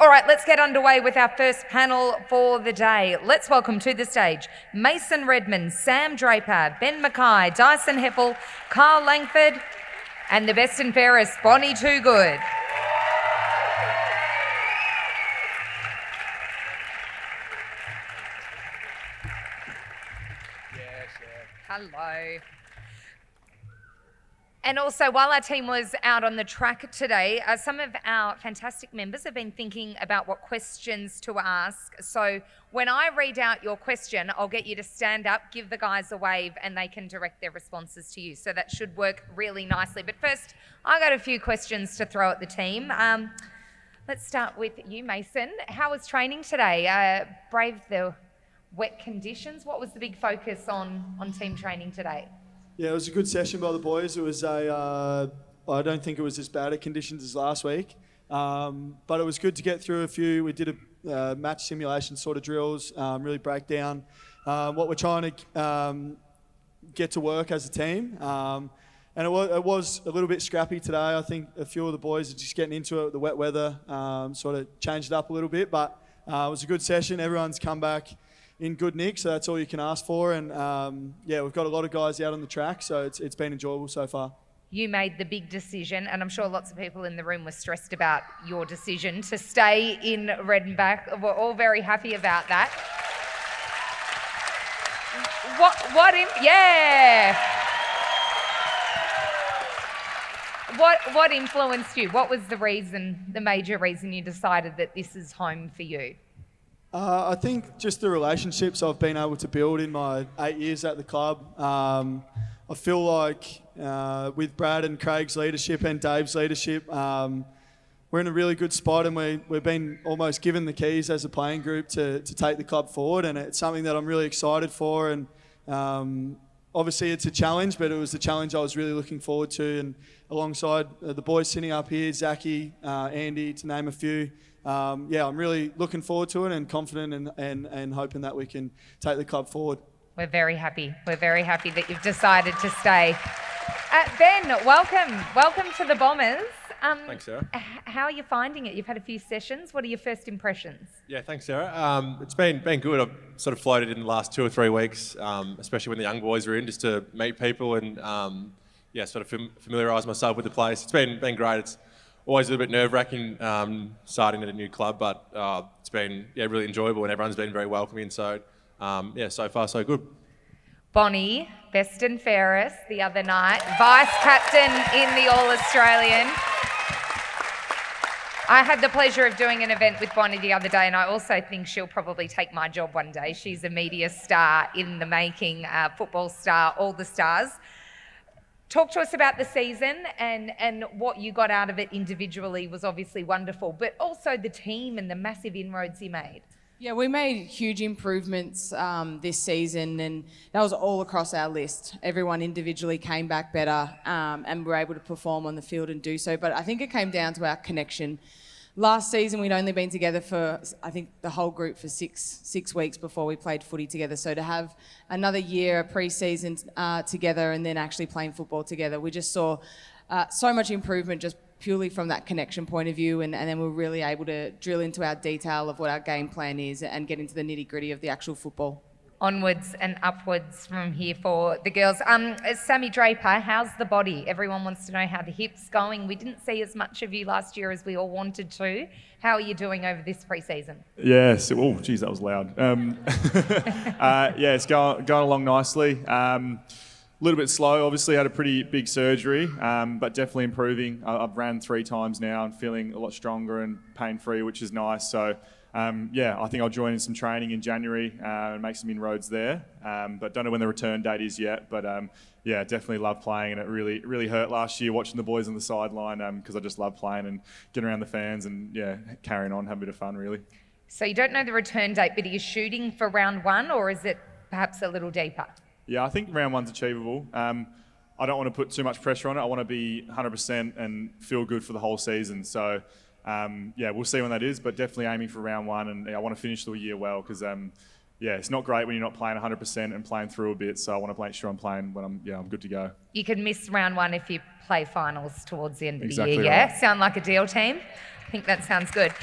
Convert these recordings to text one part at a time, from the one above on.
All right, let's get underway with our first panel for the day. Let's welcome to the stage Mason Redmond, Sam Draper, Ben Mackay, Dyson Heppel, Carl Langford, and the best and fairest, Bonnie Toogood. Hello. And also, while our team was out on the track today, some of our fantastic members have been thinking about what questions to ask. So when I read out your question, I'll get you to stand up, give the guys a wave, and they can direct their responses to you. So that should work really nicely. But first, I got a few questions to throw at the team. Let's start with you, Mason. How was training today? Braved the wet conditions. What was the big focus on team training today? Yeah, it was a good session by the boys. It was I don't think it was as bad a conditions as last week, but it was good to get through a few. We did a match simulation sort of drills, really break down what we're trying to get to work as a team. And it was a little bit scrappy today. I think a few of the boys are just getting into it. The wet weather sort of changed it up a little bit, but it was a good session. Everyone's come back in good nick, so that's all you can ask for. And yeah, we've got a lot of guys out on the track, so it's been enjoyable so far. You made the big decision, and I'm sure lots of people in the room were stressed about your decision to stay in Redenbach. We're all very happy about that. What influenced you? What was the major reason you decided that this is home for you? I think just the relationships I've been able to build in my 8 years at the club. I feel like with Brad and Craig's leadership and Dave's leadership, we're in a really good spot, and we've been almost given the keys as a playing group to take the club forward, and it's something that I'm really excited for. And obviously it's a challenge, but it was the challenge I was really looking forward to. And alongside the boys sitting up here, Zachy, Andy, to name a few, yeah, I'm really looking forward to it and confident and hoping that we can take the club forward. We're very happy. We're very happy that you've decided to stay. Ben, welcome to the Bombers. Thanks, Sarah. How are you finding it? You've had a few sessions. What are your first impressions? Yeah, thanks, Sarah. It's been good. I've sort of floated in the last 2 or 3 weeks, especially when the young boys were in, just to meet people and yeah, sort of familiarise myself with the place. It's been great. It's always a little bit nerve-wracking starting at a new club, but it's been really enjoyable, and everyone's been very welcoming. So yeah, so far so good. Bonnie, best and fairest the other night, vice captain in the All-Australian. I had the pleasure of doing an event with Bonnie the other day, and I also think she'll probably take my job one day. She's a media star in the making, football star, all the stars. Talk to us about the season, and what you got out of it individually was obviously wonderful, but also the team and the massive inroads you made. Yeah, we made huge improvements this season, and that was all across our list. Everyone individually came back better and were able to perform on the field and do so. But I think it came down to our connection. Last season, we'd only been together for, I think, the whole group for six weeks before we played footy together. So to have another year, a pre-season together, and then actually playing football together, we just saw so much improvement just purely from that connection point of view, and then we're really able to drill into our detail of what our game plan is and get into the nitty-gritty of the actual football. Onwards and upwards from here for the girls. Sammy Draper, how's the body? Everyone wants to know how the hips going. We didn't see as much of you last year as we all wanted to. How are you doing over this pre-season? Yes. Oh, geez, that was loud. Yeah, it's going along nicely. A little bit slow. Obviously, had a pretty big surgery, but definitely improving. I've ran 3 times now and feeling a lot stronger and pain-free, which is nice. So, yeah, I think I'll join in some training in January and make some inroads there. But don't know when the return date is yet. But yeah, definitely love playing, and it really hurt last year watching the boys on the sideline because I just love playing and getting around the fans and yeah, carrying on, having a bit of fun really. So you don't know the return date, but are you shooting for round 1, or is it perhaps a little deeper? Yeah, I think round 1's achievable. I don't want to put too much pressure on it. I want to be 100% and feel good for the whole season. So, yeah, we'll see when that is, but definitely aiming for round 1. And I want to finish the year well because, yeah, it's not great when you're not playing 100% and playing through a bit. So I want to make sure I'm playing when I'm good to go. You can miss round 1 if you play finals towards the end of Exactly the year, yeah? Right. Sound like a deal, team? I think that sounds good.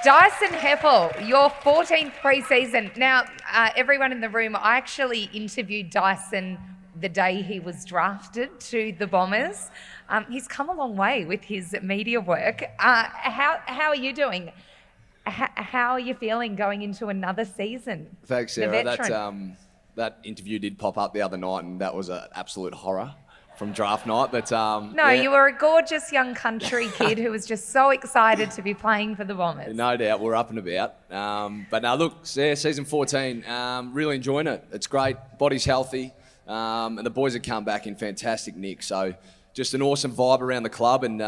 Dyson Heppel, your 14th preseason. Now, everyone in the room, I actually interviewed Dyson the day he was drafted to the Bombers. He's come a long way with his media work. How are you doing? How are you feeling going into another season? Thanks, Sarah. That interview did pop up the other night, and that was an absolute horror from draft night. But you were a gorgeous young country kid who was just so excited to be playing for the Bombers. No doubt, we're up and about. But now, look, yeah, season 14, really enjoying it. It's great. Body's healthy, and the boys have come back in fantastic nick. So just an awesome vibe around the club, and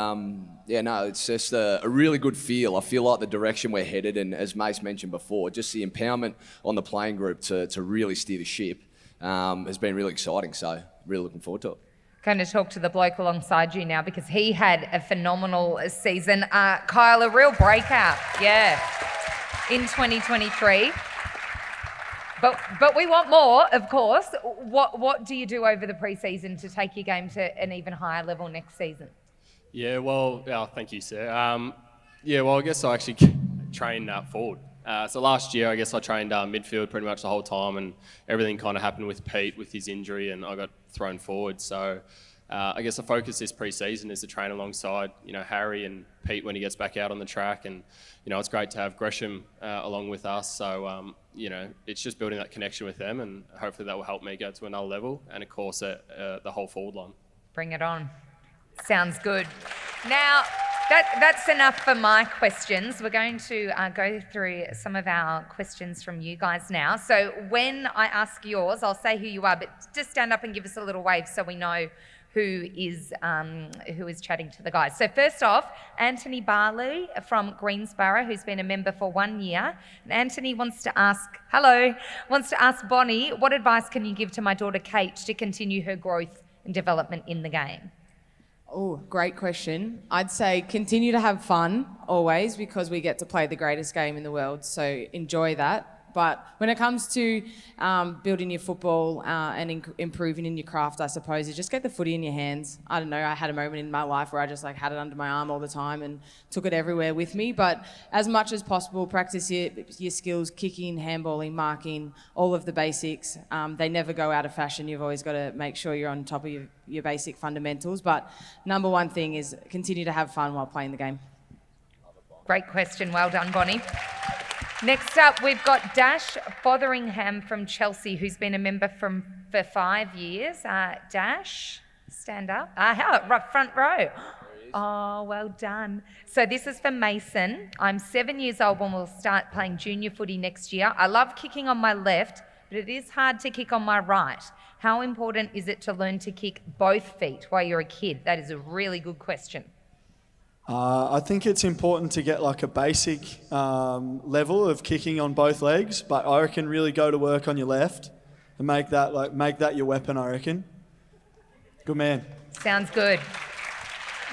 it's just a really good feel. I feel like the direction we're headed, and as Mace mentioned before, just the empowerment on the playing group to really steer the ship has been really exciting. So really looking forward to it. Going to talk to the bloke alongside you now because he had a phenomenal season. Kyle, a real breakout, in 2023. But we want more, of course. What do you do over the preseason to take your game to an even higher level next season? Thank you, sir. I guess I actually trained forward. So last year, I guess I trained midfield pretty much the whole time, and everything kind of happened with Pete with his injury, and I got thrown forward. So I guess the focus this pre-season is to train alongside, Harry and Pete when he gets back out on the track, and it's great to have Gresham along with us. So it's just building that connection with them, and hopefully that will help me go to another level, and of course the whole forward line. Bring it on. Sounds good. Now, that's enough for my questions. We're going to go through some of our questions from you guys now. So when I ask yours, I'll say who you are, but just stand up and give us a little wave so we know who is chatting to the guys. So first off, Anthony Barley from Greensborough, who's been a member for 1 year. And Anthony wants to ask Bonnie, what advice can you give to my daughter Kate to continue her growth and development in the game? Oh, great question. I'd say continue to have fun always, because we get to play the greatest game in the world. So enjoy that. But when it comes to building your football and improving in your craft, I suppose, you just get the footy in your hands. I don't know, I had a moment in my life where I just had it under my arm all the time and took it everywhere with me. But as much as possible, practice your skills, kicking, handballing, marking, all of the basics. They never go out of fashion. You've always got to make sure you're on top of your basic fundamentals. But number one thing is continue to have fun while playing the game. Great question. Well done, Bonnie. Next up, we've got Dash Fotheringham from Chelsea, who's been a member for 5 years. Dash, stand up. Front row. Oh, well done. So this is for Mason. I'm 7 years old when we'll start playing junior footy next year. I love kicking on my left, but it is hard to kick on my right. How important is it to learn to kick both feet while you're a kid? That is a really good question. I think it's important to get a basic level of kicking on both legs, but I reckon really go to work on your left and make that your weapon, I reckon. Good man. Sounds good.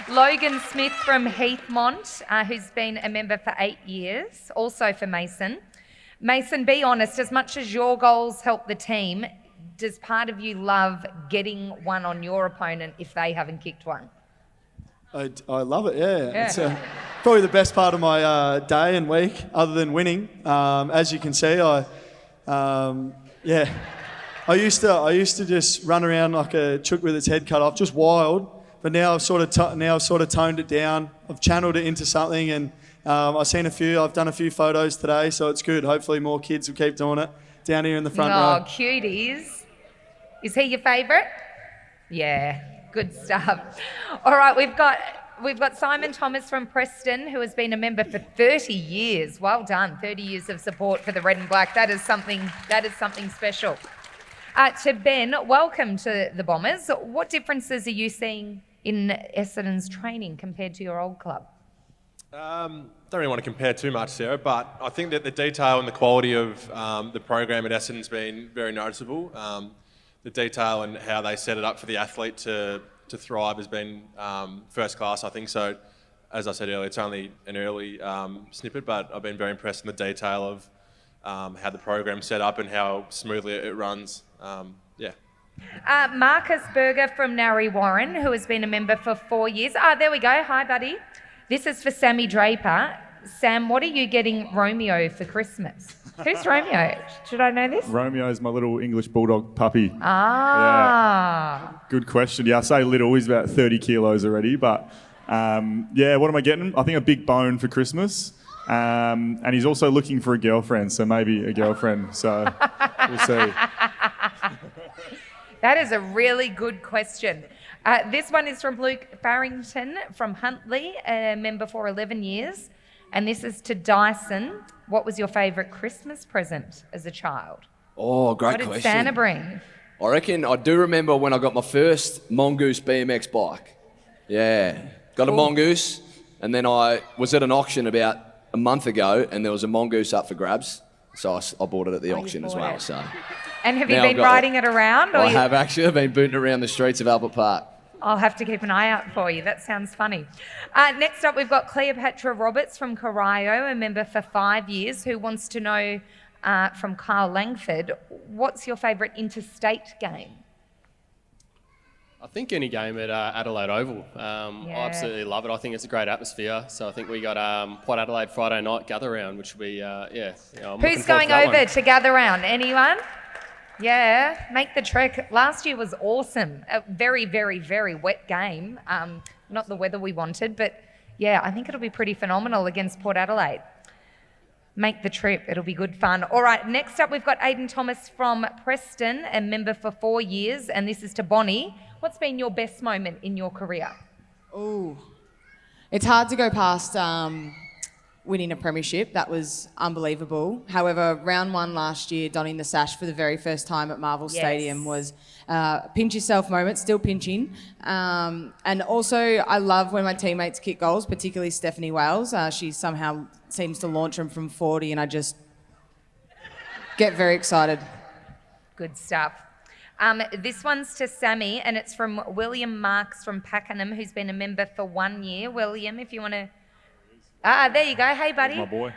Logan Smith from Heathmont, who's been a member for 8 years, also for Mason. Mason, be honest, as much as your goals help the team, does part of you love getting one on your opponent if they haven't kicked one? I love it, yeah. It's probably the best part of my day and week, other than winning. As you can see, I used to just run around like a chook with its head cut off, just wild. But now I've sort of toned it down. I've channeled it into something, and I've done a few photos today, so it's good. Hopefully more kids will keep doing it down here in the front row. Oh, cuties. Is he your favourite? Yeah. Good stuff. All right, we've got Simon Thomas from Preston, who has been a member for 30 years. Well done, 30 years of support for the Red and Black. That is something special. To Ben, welcome to the Bombers. What differences are you seeing in Essendon's training compared to your old club? Don't really want to compare too much, Sarah, but I think that the detail and the quality of the program at Essendon's been very noticeable. The detail and how they set it up for the athlete to thrive has been first class, I think. So, as I said earlier, it's only an early snippet, but I've been very impressed in the detail of how the program's set up and how smoothly it runs. Marcus Berger from Narre Warren, who has been a member for 4 years. There we go. Hi, buddy. This is for Sammy Draper. Sam, what are you getting Romeo for Christmas? Who's Romeo? Should I know this? Romeo's my little English bulldog puppy. Ah. Good question. Yeah, I say little. He's about 30 kilos already. But yeah, what am I getting? I think a big bone for Christmas. And he's also looking for a girlfriend, so maybe a girlfriend. So we'll see. That is a really good question. This one is from Luke Farrington from Huntley, a member for 11 years. And this is to Dyson. What was your favourite Christmas present as a child? Oh, great What did question. Santa bring? I reckon I do remember when I got my first Mongoose BMX bike. Yeah, got a Mongoose, and then I was at an auction about a month ago, and there was a Mongoose up for grabs, so I bought it at the auction as bought well. it. So And have you Now I've been got riding it around? I have actually. I've been booting around the streets of Albert Park. I'll have to keep an eye out for you. That sounds funny. Next up, we've got Cleopatra Roberts from Karaoke, a member for 5 years, who wants to know from Kyle Langford, what's your favourite interstate game? I think any game at Adelaide Oval. I absolutely love it. I think it's a great atmosphere. So I think we got Port Adelaide Friday night gather round, which will be, I'm looking Who's forward going to that over one. to gather round? Anyone? Yeah, make the trek. Last year was awesome. A very, very, very wet game. Not the weather we wanted, but yeah, I think it'll be pretty phenomenal against Port Adelaide. Make the trip. It'll be good fun. All right, next up we've got Aidan Thomas from Preston, a member for 4 years, and this is to Bonnie. What's been your best moment in your career? Ooh. It's hard to go past winning a premiership. That was unbelievable. However, round one last year, donning the sash for the very first time at Marvel Stadium was a pinch yourself moment, still pinching. And also, I love when my teammates kick goals, particularly Stephanie Wales. She somehow seems to launch them from 40, and I just get very excited. Good stuff. This one's to Sammy, and it's from William Marks from Pakenham, who's been a member for 1 year. William, if you want to... there you go. Hey, buddy. My boy.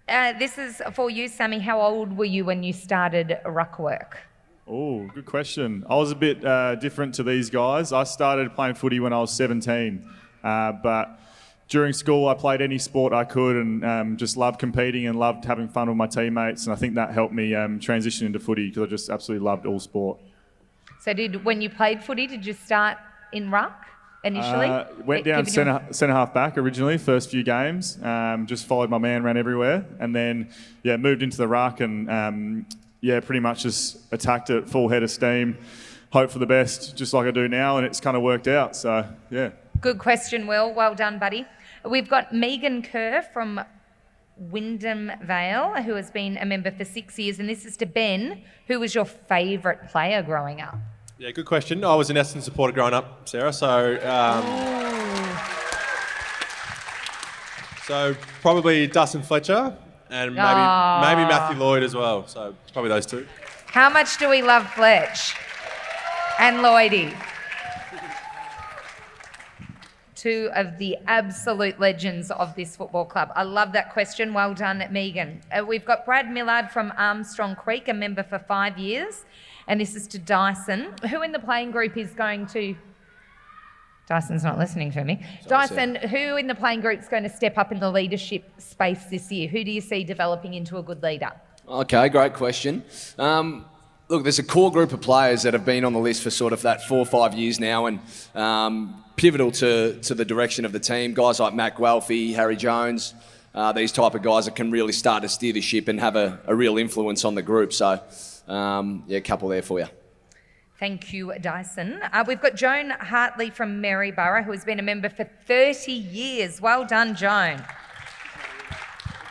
This is for you, Sammy. How old were you when you started ruck work? Oh, good question. I was a bit different to these guys. I started playing footy when I was 17, but during school I played any sport I could and just loved competing and loved having fun with my teammates, and I think that helped me transition into footy because I just absolutely loved all sport. So when you played footy, did you start in ruck initially? Went down centre half back originally, first few games. Just followed my man, ran everywhere, and then moved into the ruck and pretty much just attacked it full head of steam. Hope for the best, just like I do now, and it's kind of worked out. So yeah. Good question, Will. Well done, buddy. We've got Megan Kerr from Wyndham Vale, who has been a member for 6 years, and this is to Ben. Who was your favourite player growing up? Yeah, good question. I was an Essendon supporter growing up, Sarah, so probably Dustin Fletcher and maybe Matthew Lloyd as well. So probably those two. How much do we love Fletch and Lloydie? Two of the absolute legends of this football club. I love that question. Well done, Megan. We've got Brad Millard from Armstrong Creek, a member for 5 years. And this is to Dyson. Who in the playing group is going to... Dyson's not listening to me. Dyson, who in the playing group is going to step up in the leadership space this year? Who do you see developing into a good leader? Okay, great question. Look, there's a core group of players that have been on the list for sort of that 4 or 5 years now and pivotal to the direction of the team. Guys like Matt Guelphy, Harry Jones, these type of guys that can really start to steer the ship and have a real influence on the group. So, a couple there for you. Thank you, Dyson. We've got Joan Hartley from Maryborough, who has been a member for 30 years. Well done, Joan.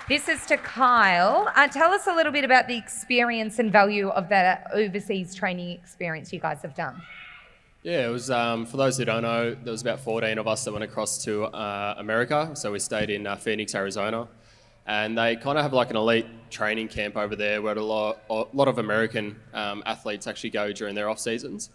This is to Kyle. Tell us a little bit about the experience and value of that overseas training experience you guys have done. Yeah, it was, for those who don't know, there was about 14 of us that went across to America. So we stayed in Phoenix, Arizona. And they kind of have like an elite training camp over there where a lot of American athletes actually go during their off seasons.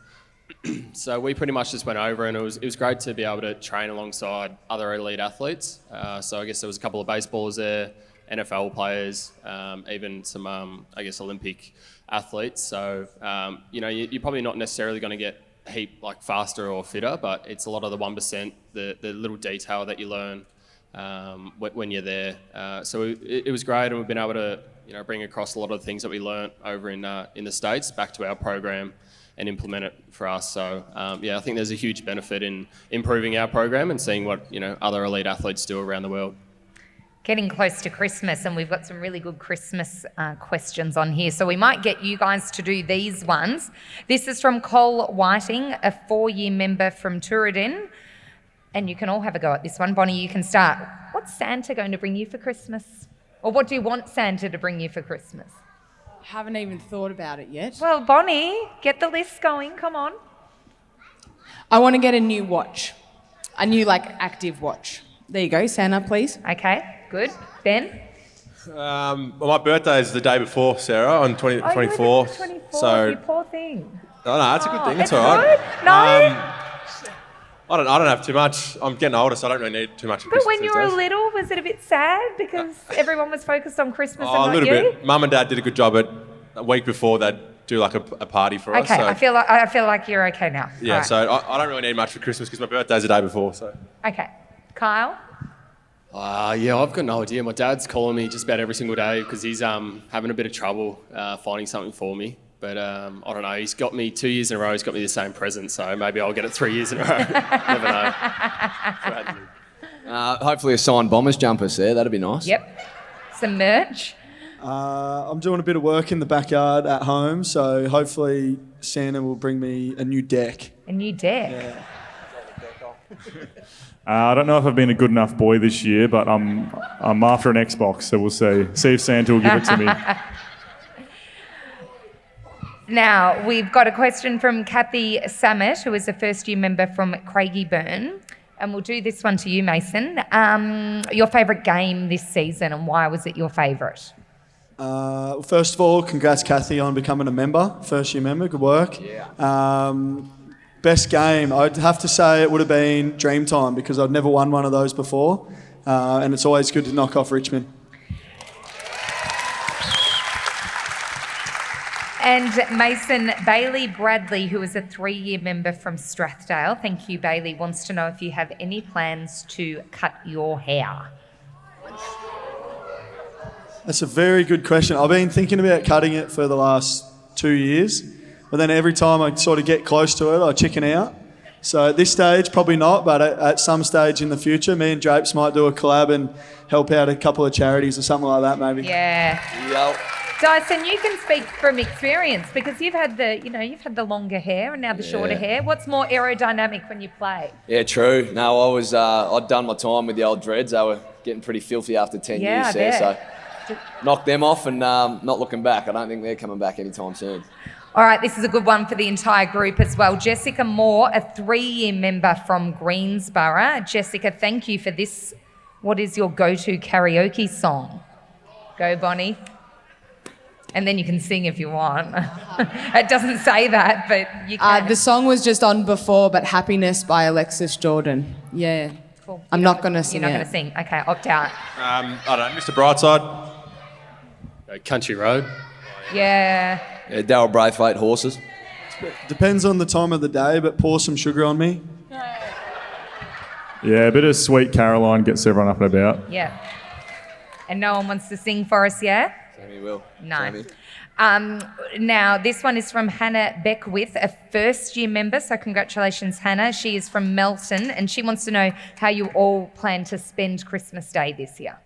So we pretty much just went over, and it was great to be able to train alongside other elite athletes. So I guess there was a couple of baseballers there, NFL players, even some Olympic athletes. So you're probably not necessarily going to get heap like faster or fitter, but it's a lot of the 1%, the little detail that you learn when you're there. So it was great, and we've been able to bring across a lot of the things that we learnt over in the States back to our program and implement it for us. So I think there's a huge benefit in improving our program and seeing what other elite athletes do around the world. Getting close to Christmas, and we've got some really good Christmas questions on here. So we might get you guys to do these ones. This is from Cole Whiting, a 4-year member from Turadin. And you can all have a go at this one. Bonnie, you can start. What's Santa going to bring you for Christmas? Or what do you want Santa to bring you for Christmas? Haven't even thought about it yet. Well, Bonnie, get the list going. Come on. I want to get a new watch. A new, active watch. There you go, Santa, please. Okay, good. Ben? Well, my birthday is the day before, Sarah, on 24th. 24th, So, you poor thing. oh, no, that's a good thing. It's It's all right. good? No? I don't have too much. I'm getting older, so I don't really need too much. But when you were little, was it a bit sad because everyone was focused on Christmas and a not little you? bit. Mum and Dad did a good job at a week before they'd do a party for us. Okay, So, I feel like you're okay now. yeah, All right. so I don't really need much for Christmas because my birthday's the day before. So Okay. Kyle? I've got no idea. My dad's calling me just about every single day because he's having a bit of trouble finding something for me. But I don't know. He's got me 2 years in a row. He's got me the same present, so maybe I'll get it 3 years in a row. Never know. Hopefully a signed Bombers jumper, there. That'd be nice. Yep. Some merch. I'm doing a bit of work in the backyard at home, so hopefully Santa will bring me a new deck. A new deck. Yeah. I don't know if I've been a good enough boy this year, but I'm after an Xbox, so we'll see. See if Santa will give it to me. Now, we've got a question from Kathy Samet, who is a first-year member from Craigieburn. And we'll do this one to you, Mason. Your favourite game this season, and why was it your favourite? First of all, congrats, Kathy, on becoming a member, first-year member. Good work. Yeah. Best game, I'd have to say it would have been Dreamtime because I'd never won one of those before. And it's always good to knock off Richmond. And Mason, Bailey Bradley, who is a 3-year member from Strathdale, thank you, Bailey, wants to know if you have any plans to cut your hair. That's a very good question. I've been thinking about cutting it for the last 2 years, but then every time I sort of get close to it, I chicken out. So at this stage, probably not, but at some stage in the future, me and Drapes might do a collab and help out a couple of charities or something like that, maybe. Yeah. Yep. Dyson, you can speak from experience because you've had the longer hair and now the shorter hair. What's more aerodynamic when you play? Yeah, true. No, I'd done my time with the old dreads. They were getting pretty filthy after 10 years there, so knocked them off and not looking back. I don't think they're coming back anytime soon. All right, this is a good one for the entire group as well. Jessica Moore, a 3-year member from Greensborough. Jessica, thank you for this. What is your go-to karaoke song? Go, Bonnie. And then you can sing if you want. It doesn't say that, but you can. The song was just on before, but Happiness by Alexis Jordan. Yeah. Cool. I'm not going to sing You're not it. going to sing. Okay, opt out. I don't know, Mr. Brightside. Country Road. Yeah. Yeah, Darryl Braithwaite, Horses. Depends on the time of the day, but pour some sugar on me. Yeah, a bit of Sweet Caroline gets everyone up and about. Yeah. And no one wants to sing for us, yeah? Sammy will. No. Sammy. Now, this one is from Hannah Beckwith, a first-year member. So congratulations, Hannah. She is from Melton, and she wants to know how you all plan to spend Christmas Day this year.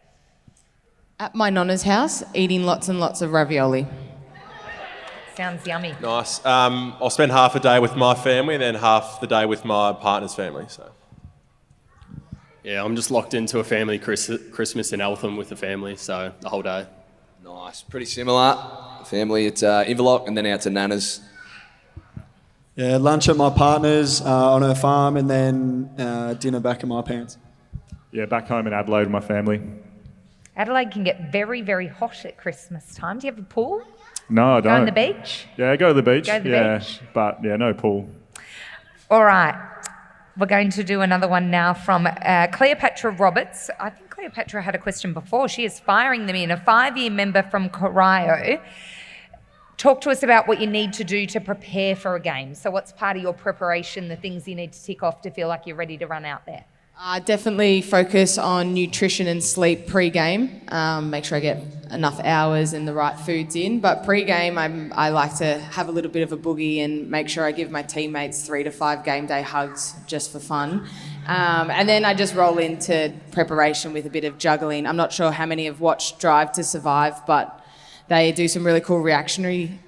At my nonna's house, eating lots and lots of ravioli. Sounds yummy. Nice. I'll spend half a day with my family and then half the day with my partner's family. So. Yeah, I'm just locked into a family Christmas in Eltham with the family, so the whole day. Nice. Pretty similar. Family at Inverloch and then out to Nana's. Yeah, lunch at my partner's on her farm and then dinner back at my parents. Yeah, back home in Adelaide with my family. Adelaide can get very, very hot at Christmas time. Do you have a pool? No, I don't. Go on the beach? Yeah, go to the beach. Go to the beach. But yeah, no pool. All right. We're going to do another one now from Cleopatra Roberts. I think Cleopatra had a question before. She is firing them in. A 5-year member from Corio. Talk to us about what you need to do to prepare for a game. So what's part of your preparation, the things you need to tick off to feel like you're ready to run out there? Definitely focus on nutrition and sleep pre-game. Make sure I get enough hours and the right foods in. But pre-game, I like to have a little bit of a boogie and make sure I give my teammates 3 to 5 game day hugs just for fun. And then I just roll into preparation with a bit of juggling. I'm not sure how many have watched Drive to Survive, but they do some really cool reactionary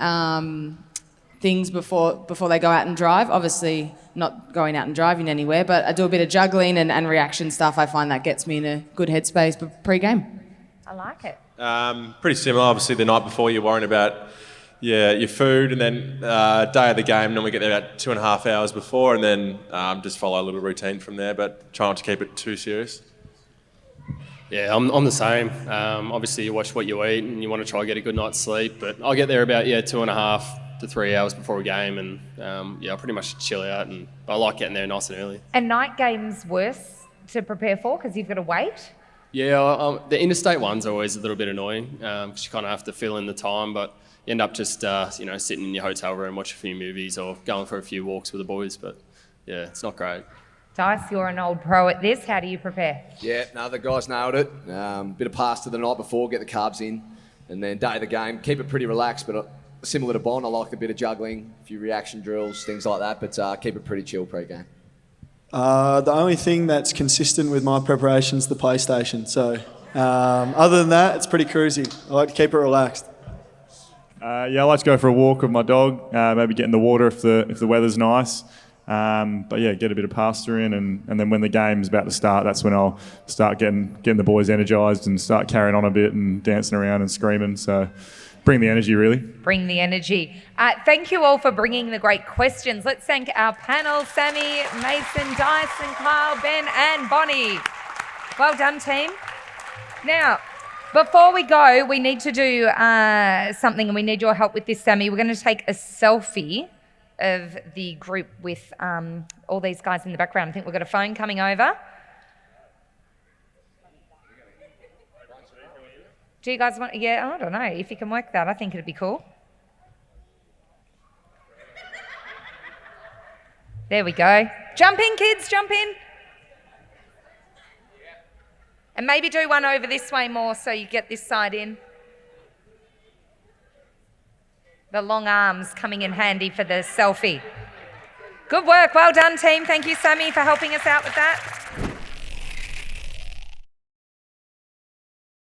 things before they go out and drive. Obviously, not going out and driving anywhere, but I do a bit of juggling and reaction stuff. I find that gets me in a good headspace pre-game. I like it. Pretty similar. Obviously, the night before you're worrying about your food, and then day of the game, normally get there about 2.5 hours before, and then just follow a little routine from there, but try not to keep it too serious. Yeah, I'm the same. Obviously, you watch what you eat and you want to try to get a good night's sleep, but I'll get there about 2.5 to 3 hours before a game, and I'll pretty much chill out, and I like getting there nice and early. And night games worse to prepare for because you've got to wait? Yeah, the interstate one's always a little bit annoying because you kind of have to fill in the time, but you end up just sitting in your hotel room, watching a few movies or going for a few walks with the boys, but yeah, it's not great. Dice, you're an old pro at this. How do you prepare? Yeah, no, the guys nailed it. Bit of pasta the night before, get the carbs in, and then day of the game, keep it pretty relaxed, but similar to Bond, I like a bit of juggling, a few reaction drills, things like that, but keep it pretty chill pre-game. The only thing that's consistent with my preparation is the PlayStation. So other than that, it's pretty cruisy. I like to keep it relaxed. I like to go for a walk with my dog, maybe get in the water if the weather's nice. But yeah, get a bit of pasta in, and then when the game's about to start, that's when I'll start getting the boys energised and start carrying on a bit and dancing around and screaming. So bring the energy, really. Bring the energy. Thank you all for bringing the great questions. Let's thank our panel, Sammy, Mason, Dyson, Kyle, Ben and Bonnie. Well done, team. Now, before we go, we need to do something, and we need your help with this, Sammy. We're going to take a selfie of the group with all these guys in the background. I think we've got a phone coming over. Do you guys want... Yeah, I don't know. If you can work that, I think it'd be cool. There we go. Jump in, kids, jump in. And maybe do one over this way more so you get this side in. The long arms coming in handy for the selfie. Good work. Well done, team. Thank you, Sammy, for helping us out with that.